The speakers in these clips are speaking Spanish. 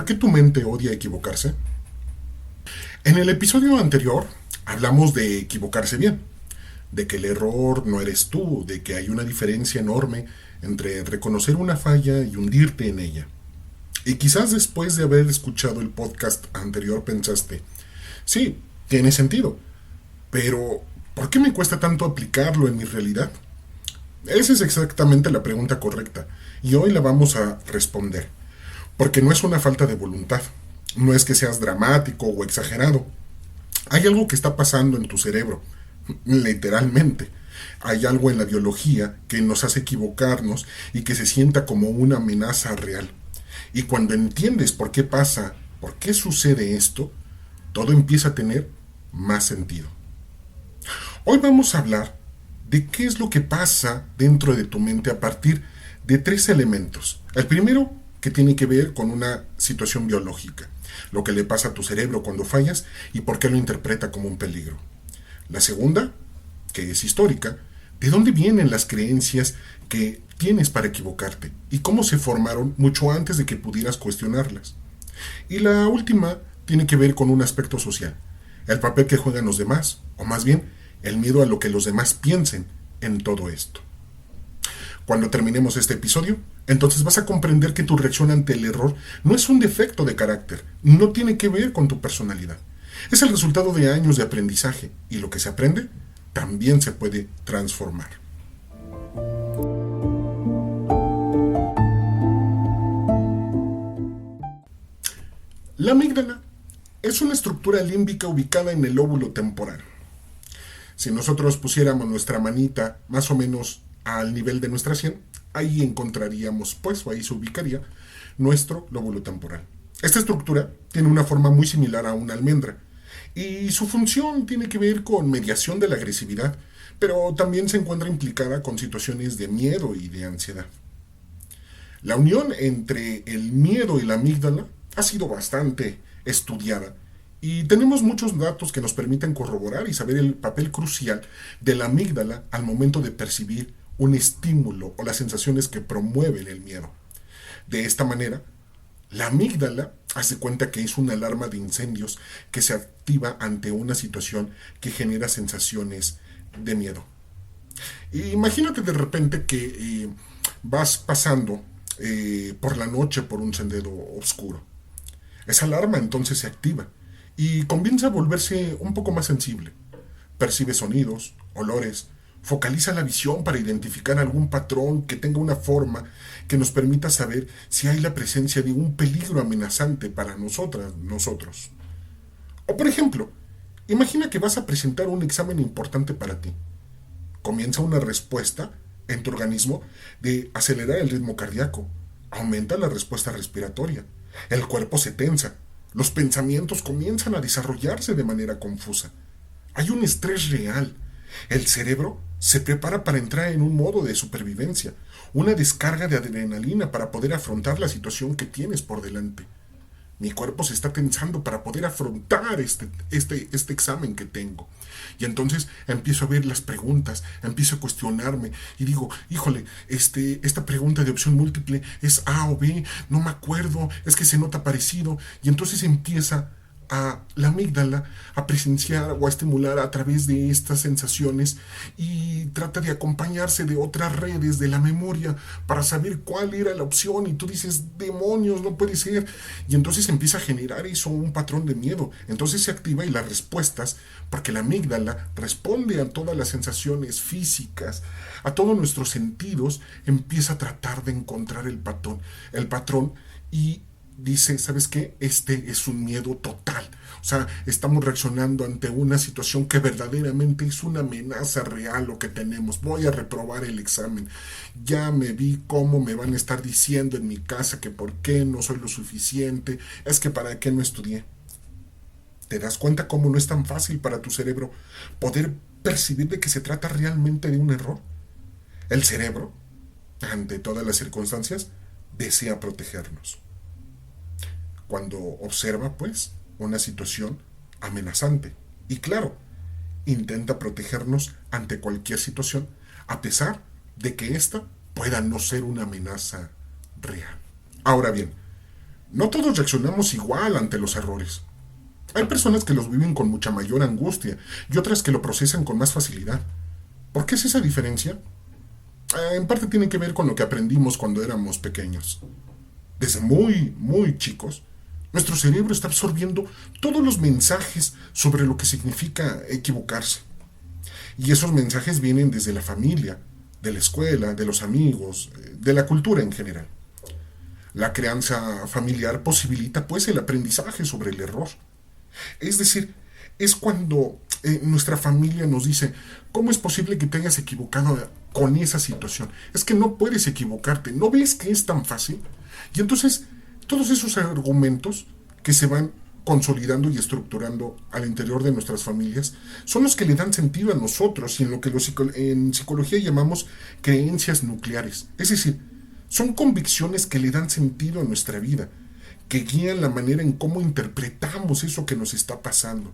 ¿Por qué tu mente odia equivocarse? En el episodio anterior hablamos de equivocarse bien, de que el error no eres tú, de que hay una diferencia enorme entre reconocer una falla y hundirte en ella. Y quizás después de haber escuchado el podcast anterior pensaste, sí, tiene sentido, pero ¿por qué me cuesta tanto aplicarlo en mi realidad? Esa es exactamente la pregunta correcta, y hoy la vamos a responder. Porque no es una falta de voluntad, no es que seas dramático o exagerado. Hay algo que está pasando en tu cerebro, literalmente. Hay algo en la biología que nos hace equivocarnos y que se sienta como una amenaza real. Y cuando entiendes por qué pasa, por qué sucede esto, todo empieza a tener más sentido. Hoy vamos a hablar de qué es lo que pasa dentro de tu mente a partir de tres elementos. El primero, que tiene que ver con una situación biológica, lo que le pasa a tu cerebro cuando fallas y por qué lo interpreta como un peligro. La segunda, que es histórica, de dónde vienen las creencias que tienes para equivocarte y cómo se formaron mucho antes de que pudieras cuestionarlas. Y la última tiene que ver con un aspecto social, el papel que juegan los demás, o más bien, el miedo a lo que los demás piensen en todo esto. Cuando terminemos este episodio, entonces vas a comprender que tu reacción ante el error no es un defecto de carácter, no tiene que ver con tu personalidad. Es el resultado de años de aprendizaje y lo que se aprende también se puede transformar. La amígdala es una estructura límbica ubicada en el lóbulo temporal. Si nosotros pusiéramos nuestra manita más o menos al nivel de nuestra sien, ahí encontraríamos, o ahí se ubicaría, nuestro lóbulo temporal. Esta estructura tiene una forma muy similar a una almendra, y su función tiene que ver con mediación de la agresividad, pero también se encuentra implicada con situaciones de miedo y de ansiedad. La unión entre el miedo y la amígdala ha sido bastante estudiada, y tenemos muchos datos que nos permiten corroborar y saber el papel crucial de la amígdala al momento de percibir un estímulo o las sensaciones que promueven el miedo. De esta manera, la amígdala hace cuenta que es una alarma de incendios que se activa ante una situación que genera sensaciones de miedo. Imagínate de repente que vas pasando por la noche por un sendero oscuro. Esa alarma entonces se activa y comienza a volverse un poco más sensible. Percibe sonidos, olores, focaliza la visión para identificar algún patrón que tenga una forma que nos permita saber si hay la presencia de un peligro amenazante para nosotros. O por ejemplo, imagina que vas a presentar un examen importante para ti. Comienza una respuesta en tu organismo de acelerar el ritmo cardíaco, aumenta la respuesta respiratoria, el cuerpo se tensa, los pensamientos comienzan a desarrollarse de manera confusa. Hay un estrés real. El cerebro se prepara para entrar en un modo de supervivencia, una descarga de adrenalina para poder afrontar la situación que tienes por delante. Mi cuerpo se está tensando para poder afrontar este examen que tengo. Y entonces empiezo a ver las preguntas, empiezo a cuestionarme y digo, híjole, esta pregunta de opción múltiple es A o B, no me acuerdo, es que se nota parecido. Y entonces empieza a la amígdala a presenciar o a estimular a través de estas sensaciones y trata de acompañarse de otras redes de la memoria para saber cuál era la opción y tú dices, demonios, no puede ser, y entonces empieza a generar eso, un patrón de miedo. Entonces se activa y las respuestas, porque la amígdala responde a todas las sensaciones físicas, a todos nuestros sentidos, empieza a tratar de encontrar el patrón y dice, ¿sabes qué? Este es un miedo total. O sea, estamos reaccionando ante una situación que verdaderamente es una amenaza real lo que tenemos. Voy a reprobar el examen. Ya me vi cómo me van a estar diciendo en mi casa que por qué no soy lo suficiente. Es que para qué no estudié. ¿Te das cuenta cómo no es tan fácil para tu cerebro poder percibir de que se trata realmente de un error? El cerebro, ante todas las circunstancias, desea protegernos. Cuando observa, una situación amenazante. Y claro, intenta protegernos ante cualquier situación, a pesar de que ésta pueda no ser una amenaza real. Ahora bien, No todos reaccionamos igual ante los errores. Hay personas que los viven con mucha mayor angustia y otras que lo procesan con más facilidad. ¿Por qué es esa diferencia? En parte tiene que ver con lo que aprendimos cuando éramos pequeños. Desde muy chicos, nuestro cerebro está absorbiendo todos los mensajes sobre lo que significa equivocarse. Y esos mensajes vienen desde la familia, de la escuela, de los amigos, de la cultura en general. La crianza familiar posibilita pues el aprendizaje sobre el error. Es decir, es cuando nuestra familia nos dice, ¿cómo es posible que te hayas equivocado con esa situación? Es que no puedes equivocarte, ¿no ves que es tan fácil? Y entonces, todos esos argumentos que se van consolidando y estructurando al interior de nuestras familias son los que le dan sentido a nosotros y en lo que en psicología llamamos creencias nucleares. Es decir, son convicciones que le dan sentido a nuestra vida, que guían la manera en cómo interpretamos eso que nos está pasando.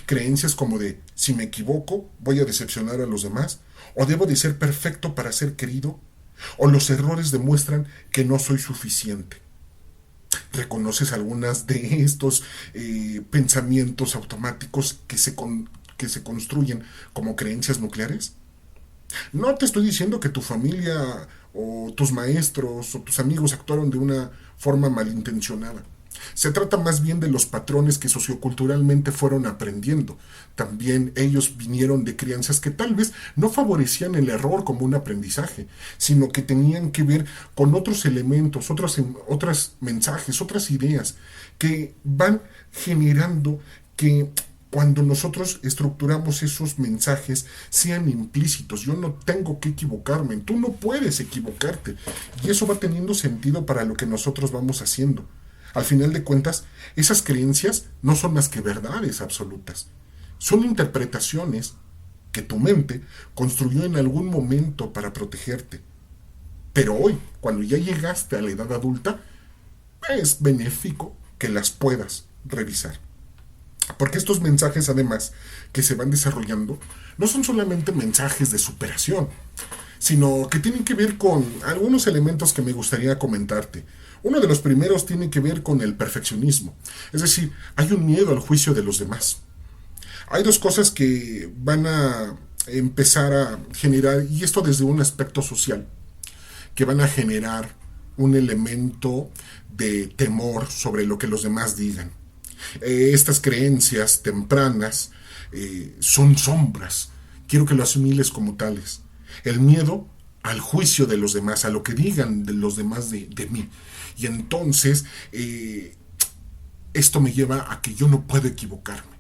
Creencias como de, si me equivoco, voy a decepcionar a los demás, o debo de ser perfecto para ser querido, o los errores demuestran que no soy suficiente. ¿Reconoces algunas de estos pensamientos automáticos que se construyen como creencias nucleares? No te estoy diciendo que tu familia o tus maestros o tus amigos actuaron de una forma malintencionada. Se trata más bien de los patrones que socioculturalmente fueron aprendiendo. También ellos vinieron de crianzas que tal vez no favorecían el error como un aprendizaje, sino que tenían que ver con otros elementos, otros mensajes, otras ideas que van generando que cuando nosotros estructuramos esos mensajes sean implícitos. Yo no tengo que equivocarme, tú no puedes equivocarte. Y eso va teniendo sentido para lo que nosotros vamos haciendo. Al final de cuentas, esas creencias no son más que verdades absolutas. Son interpretaciones que tu mente construyó en algún momento para protegerte. Pero hoy, cuando ya llegaste a la edad adulta, es benéfico que las puedas revisar. Porque estos mensajes, además, que se van desarrollando, no son solamente mensajes de superación, sino que tienen que ver con algunos elementos que me gustaría comentarte. Uno de los primeros tiene que ver con el perfeccionismo. Es decir, hay un miedo al juicio de los demás. Hay dos cosas que van a empezar a generar, y esto desde un aspecto social, que van a generar un elemento de temor sobre lo que los demás digan. Estas creencias tempranas son sombras. Quiero que lo asimiles como tales. El miedo al juicio de los demás, a lo que digan de los demás de mí. Y entonces esto me lleva a que yo no puedo equivocarme.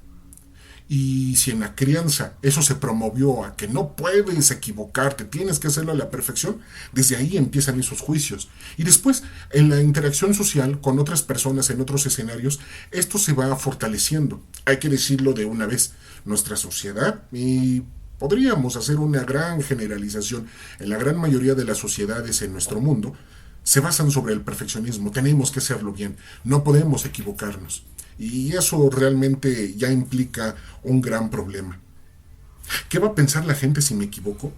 Y si en la crianza eso se promovió a que no puedes equivocarte, tienes que hacerlo a la perfección, desde ahí empiezan esos juicios. Y después, en la interacción social con otras personas en otros escenarios, esto se va fortaleciendo. Hay que decirlo de una vez, nuestra sociedad, y podríamos hacer una gran generalización, en la gran mayoría de las sociedades en nuestro mundo, se basan sobre el perfeccionismo. Tenemos que hacerlo bien, no podemos equivocarnos. Y eso realmente ya implica un gran problema. ¿Qué va a pensar la gente si me equivoco?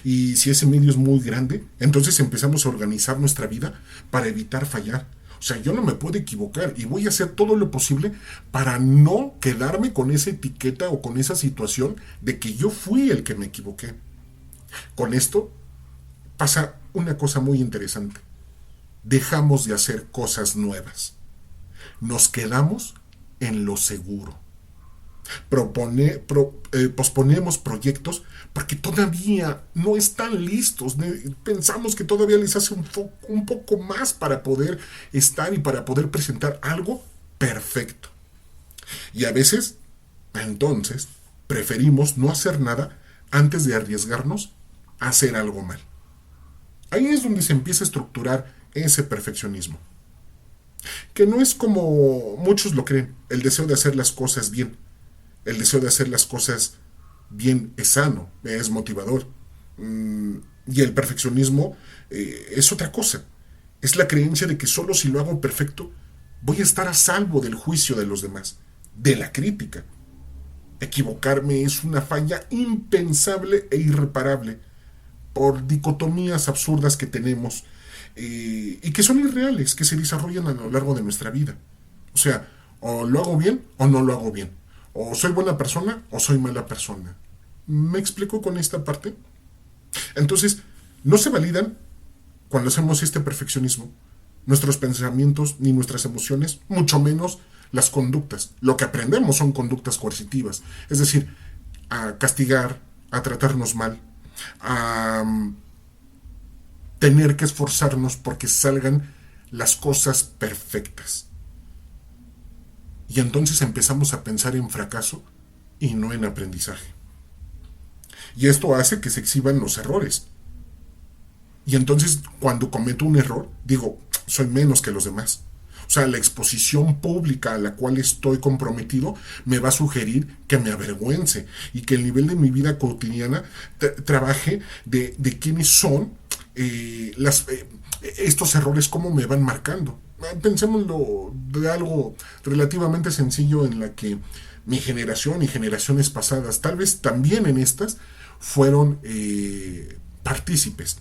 Y si ese medio es muy grande, entonces empezamos a organizar nuestra vida para evitar fallar. O sea, yo no me puedo equivocar y voy a hacer todo lo posible para no quedarme con esa etiqueta o con esa situación de que yo fui el que me equivoqué. Con esto pasa una cosa muy interesante. Dejamos de hacer cosas nuevas. Nos quedamos en lo seguro. Posponemos proyectos porque todavía no están listos. Pensamos que todavía les hace un poco más para poder estar y para poder presentar algo perfecto. Y a veces, entonces, preferimos no hacer nada antes de arriesgarnos a hacer algo mal. Ahí es donde se empieza a estructurar ese perfeccionismo. Que no es como muchos lo creen, el deseo de hacer las cosas bien. El deseo de hacer las cosas bien es sano, es motivador. Y el perfeccionismo es otra cosa. Es la creencia de que solo si lo hago perfecto voy a estar a salvo del juicio de los demás, de la crítica. Equivocarme es una falla impensable e irreparable por dicotomías absurdas que tenemos y que son irreales, que se desarrollan a lo largo de nuestra vida. O sea, o lo hago bien o no lo hago bien. O soy buena persona o soy mala persona. ¿Me explico con esta parte? Entonces, no se validan cuando hacemos este perfeccionismo nuestros pensamientos ni nuestras emociones, mucho menos las conductas. Lo que aprendemos son conductas coercitivas, es decir, a castigar, a tratarnos mal, a tener que esforzarnos porque salgan las cosas perfectas. Y entonces empezamos a pensar en fracaso y no en aprendizaje. Y esto hace que se exhiban los errores. Y entonces cuando cometo un error, digo, soy menos que los demás. O sea, la exposición pública a la cual estoy comprometido me va a sugerir que me avergüence y que el nivel de mi vida cotidiana trabaje de quiénes son estos errores, cómo me van marcando. Pensémoslo de algo relativamente sencillo en la que mi generación y generaciones pasadas, tal vez también en estas, fueron partícipes,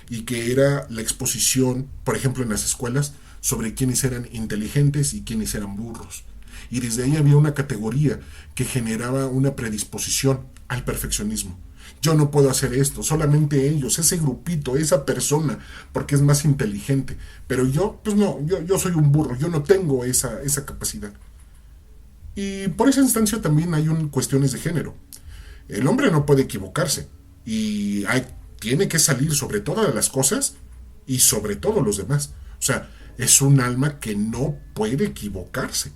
y que era la exposición, por ejemplo, en las escuelas, sobre quiénes eran inteligentes y quiénes eran burros. Y desde ahí había una categoría que generaba una predisposición al perfeccionismo. Yo no puedo hacer esto, solamente ellos, ese grupito, esa persona, porque es más inteligente. Pero yo, pues no, yo soy un burro, yo no tengo esa capacidad. Y por esa instancia también hay cuestiones de género. El hombre no puede equivocarse y tiene que salir sobre todas las cosas y sobre todo los demás. O sea, es un alma que no puede equivocarse.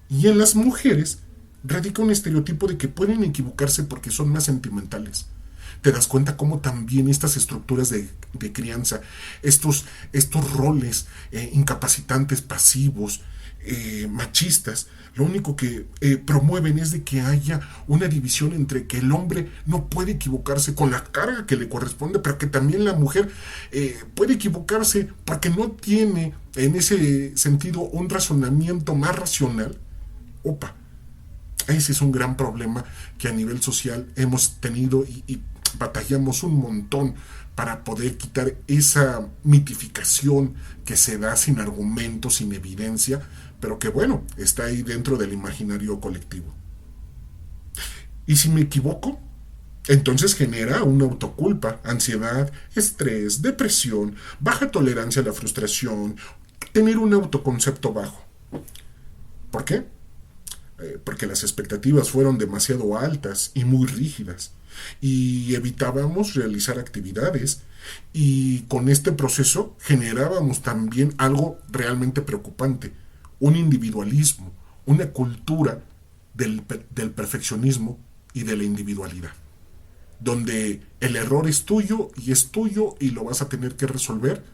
Y en las mujeres radica un estereotipo de que pueden equivocarse porque son más sentimentales. Te das cuenta cómo también estas estructuras de crianza, estos roles incapacitantes, pasivos, machistas, lo único que promueven es de que haya una división entre que el hombre no puede equivocarse con la carga que le corresponde, pero que también la mujer puede equivocarse porque no tiene en ese sentido un razonamiento más racional. Opa, ese es un gran problema que a nivel social hemos tenido y batallamos un montón para poder quitar esa mitificación que se da sin argumentos, sin evidencia, pero que bueno, está ahí dentro del imaginario colectivo. Y si me equivoco, entonces genera una autoculpa, ansiedad, estrés, depresión, baja tolerancia a la frustración, tener un autoconcepto bajo. ¿Por qué? Porque las expectativas fueron demasiado altas y muy rígidas y evitábamos realizar actividades, y con este proceso generábamos también algo realmente preocupante, un individualismo, una cultura del perfeccionismo y de la individualidad, donde el error es tuyo y lo vas a tener que resolver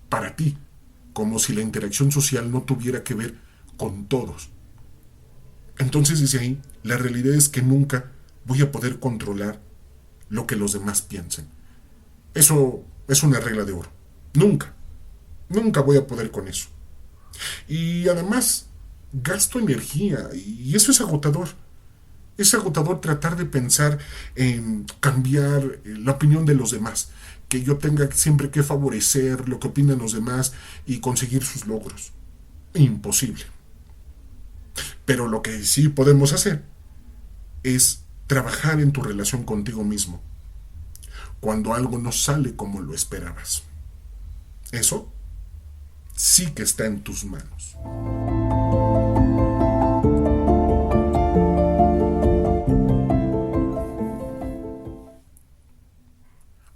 para ti, como si la interacción social no tuviera que ver con todos. Entonces desde ahí, la realidad es que nunca voy a poder controlar lo que los demás piensen. Eso es una regla de oro. Nunca, nunca voy a poder con eso. Y además, gasto energía y eso es agotador. Es agotador tratar de pensar en cambiar la opinión de los demás. Que yo tenga siempre que favorecer lo que opinan los demás y conseguir sus logros. Imposible. Pero lo que sí podemos hacer es trabajar en tu relación contigo mismo cuando algo no sale como lo esperabas. Eso sí que está en tus manos.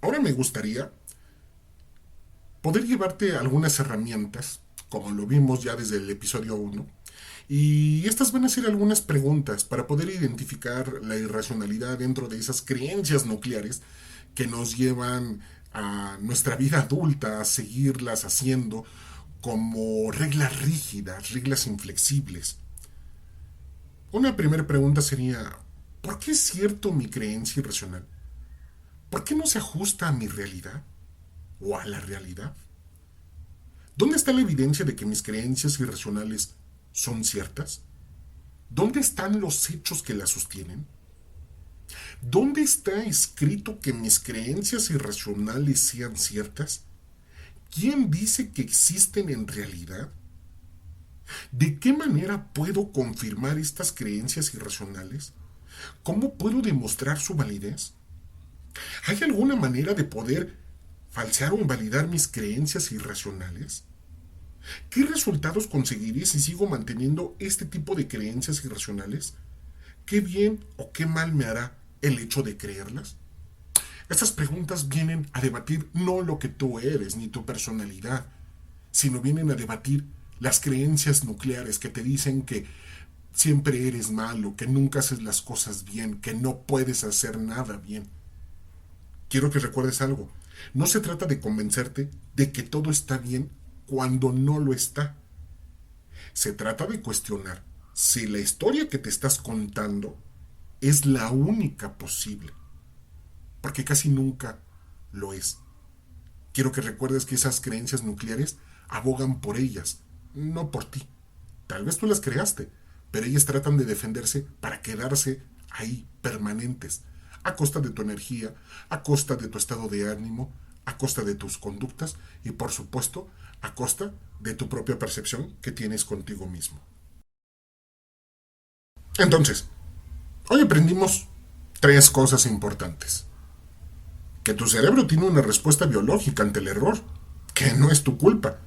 Ahora me gustaría poder llevarte algunas herramientas, como lo vimos ya desde el episodio 1, y estas van a ser algunas preguntas para poder identificar la irracionalidad dentro de esas creencias nucleares que nos llevan a nuestra vida adulta a seguirlas haciendo como reglas rígidas, reglas inflexibles. Una primera pregunta sería, ¿por qué es cierto mi creencia irracional? ¿Por qué no se ajusta a mi realidad o a la realidad? ¿Dónde está la evidencia de que mis creencias irracionales son ciertas? ¿Dónde están los hechos que las sostienen? ¿Dónde está escrito que mis creencias irracionales sean ciertas? ¿Quién dice que existen en realidad? ¿De qué manera puedo confirmar estas creencias irracionales? ¿Cómo puedo demostrar su validez? ¿Hay alguna manera de poder falsear o invalidar mis creencias irracionales? ¿Qué resultados conseguiré si sigo manteniendo este tipo de creencias irracionales? ¿Qué bien o qué mal me hará el hecho de creerlas? Estas preguntas vienen a debatir no lo que tú eres ni tu personalidad, sino vienen a debatir las creencias nucleares que te dicen que siempre eres malo, que nunca haces las cosas bien, que no puedes hacer nada bien. Quiero que recuerdes algo. No se trata de convencerte de que todo está bien cuando no lo está. Se trata de cuestionar si la historia que te estás contando es la única posible, porque casi nunca lo es. Quiero que recuerdes que esas creencias nucleares abogan por ellas, no por ti. Tal vez tú las creaste, pero ellas tratan de defenderse para quedarse ahí, permanentes, a costa de tu energía, a costa de tu estado de ánimo, a costa de tus conductas y, por supuesto, a costa de tu propia percepción que tienes contigo mismo. Entonces, hoy aprendimos 3 cosas importantes. Que tu cerebro tiene una respuesta biológica ante el error, que no es tu culpa,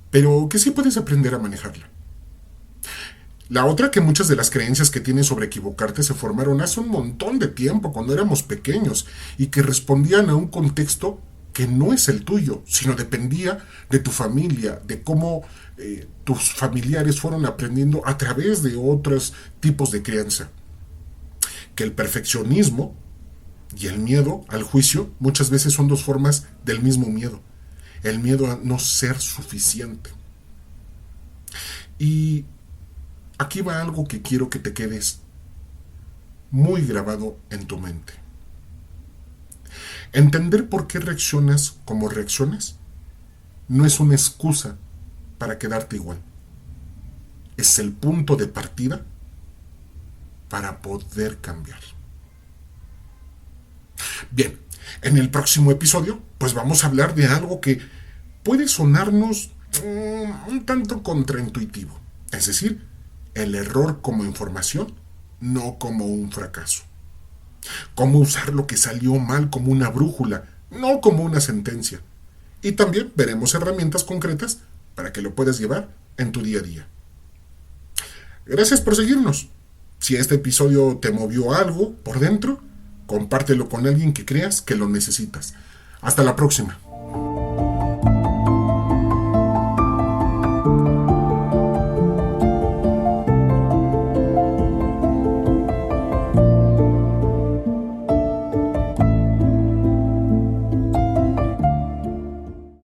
pero que sí puedes aprender a manejarla. La otra, que muchas de las creencias que tienes sobre equivocarte se formaron hace un montón de tiempo, cuando éramos pequeños, y que respondían a un contexto que no es el tuyo, sino dependía de tu familia, de cómo tus familiares fueron aprendiendo a través de otros tipos de crianza. Que el perfeccionismo y el miedo al juicio muchas veces son 2 formas del mismo miedo. El miedo a no ser suficiente. Y aquí va algo que quiero que te quedes muy grabado en tu mente. Entender por qué reaccionas como reaccionas no es una excusa para quedarte igual. Es el punto de partida para poder cambiar. Bien, en el próximo episodio, pues vamos a hablar de algo que puede sonarnos un tanto contraintuitivo. Es decir, el error como información, no como un fracaso. Cómo usar lo que salió mal como una brújula, no como una sentencia. Y también veremos herramientas concretas para que lo puedas llevar en tu día a día. Gracias por seguirnos. Si este episodio te movió algo por dentro, compártelo con alguien que creas que lo necesitas. Hasta la próxima.